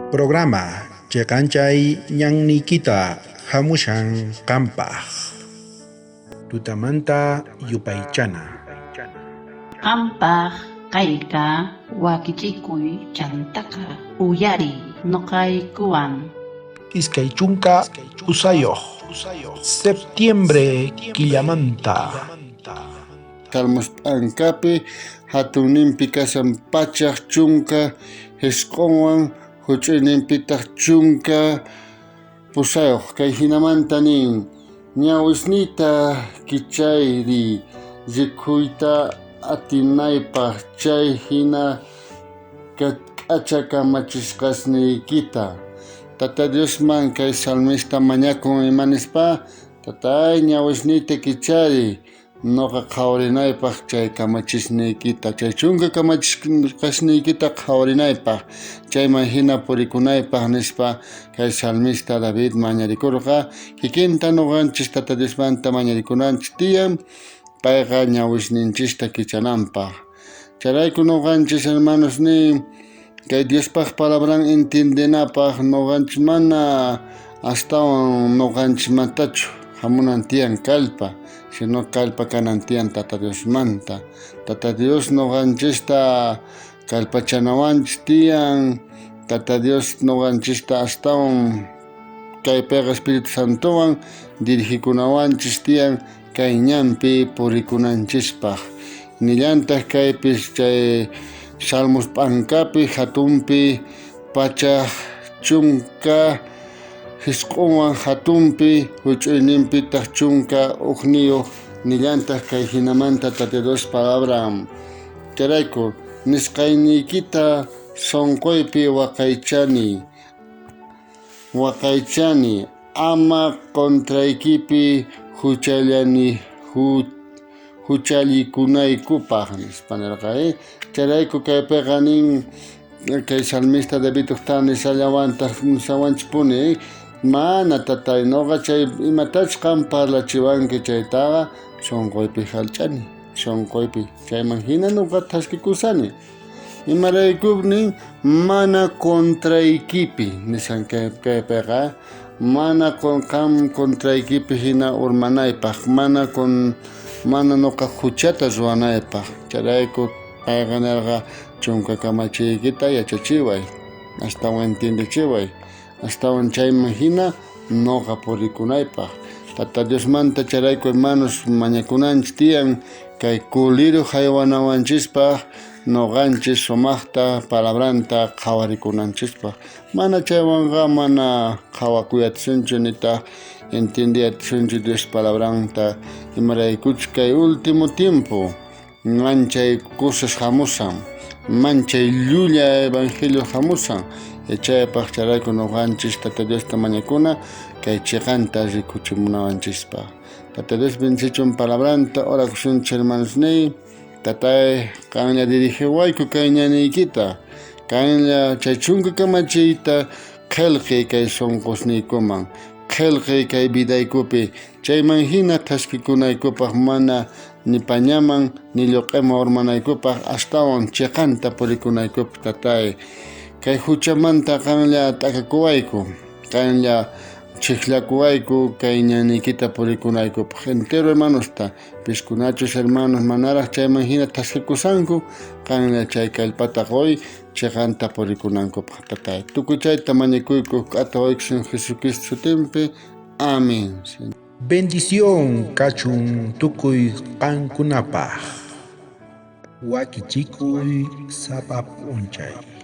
Programa Cheqanchay ñannikita hamushan qampaq. Tutamanta yupaychana. Qampaq kayka wakichikuy chantaka uyari noqaykuwan. Iskay chunka usayoq. Septiembre killamanta. Salmos ankapi hatunninpi kasan pachaq chunka hisq'unwan huch'uyninpitaq chunka pusayuq kay hinamanta nin ñawisnita kichayri rikhuyta atinaypaq chay hina k'acha kamachisqasniykita Tata Diosman kay salmista mañakun imanispa Tatay ñawisniyta kichari noqa qhawrinaypaq chay kamachisniykita chay chunka kamachisqasniykita qhawrinaypaq chayman hina purikunaypaq nispa kay salmista David mañarikurqa kikinta nuqanchis Tata Diosmanta mañarikunanchis tiyan payqa ñawisninchista kichananpaq chayrayku nuqanchis hermanosnin kay Diospaq palabran entendinapaq nuqanchis mana astawan nuqanchismantachu hamunan tiyan kallpa sino kallpa kanan tiyan Tata Diosmanta Tata Dios nuqanchista kallpachanawanchis tiyan Tata Dios nuqanchista astawan kaypiqa Espiritu Santuwan dirigikunawanchis tiyan kay ñanpi purikunanchispaq nillantaq kaypis chay Salmos p'ankapi hatunpi pachaq chunka hisq'unwan hatunpi huch'uyninpitaq chunka uqniyuq nillantaq kay hinamanta Tata Dios palabra chayrayku nisqayniykita sunquypi waqaychani ama kontraykipi huchallikunaykupaq nispa nirqa chayrayku kaypiqa nin kay salmista David uhtani sawanchis puni mana tatay nuqa chay imatachus qam parlachiwanki chaytaqa sunquypi hallch'ani sunquypi chayman hina nuqa taskikusani imaraykupnin mana kontraykipi nishan kaypiqa mana qam kontraykipi hina urmanaypaq mana nuqa huchata ruwanaypaq chayrayku payqa nirqa chunka kamachiykita yachachiway astawan entendichiway astawan chayman hina nuqa purikunaypaq Tata Diosmanta chayrayku hermanos mañakunanchis tiyan kay kuliru haywanawanchispaq nuqanchis sumaqta palabranta qhawarikunanchispa mana chaywanqa mana qhawakuyachisunchu nitaq entendiyachisunchu Dios palabranta imaraykuchus kay último tiempo manchay cosas hamusan manchay llulla evangelio hamusan chaypaq chayrayku nuqanchis Tata Diosta mañakuna kay chiqanta rikuchimunawanchispa Tata Dios bendichun palabranta orakusunchis hermanosniy Tatay kanlla dirijiwayku kay ñaniykita kanlla chay chunka kamachiyta qillqi kay sunqusniykuman qillqi kay vidaykupi chayman hina taskikunaykupaq mana ni pañaman ni lluq'ima urmanaykupaq astawan chiqanta purikunaykupaq tatay kay huchamanta kanlla t'akakuwayku kanlla chiqllakuwayku kay ñaniykita purikunaykupaq entero hermanosta piskunachus hermanos manaraq chayman hina taskikusanku kanlla chay kallpata qoy chiqanta purikunankupaq tatay tukuy chayta mañakuyku k'ata waykusun Jesucristo sutinpi amén Bendición kachun tukuy qankunapaq. Wakichikuy sapa p'unchay.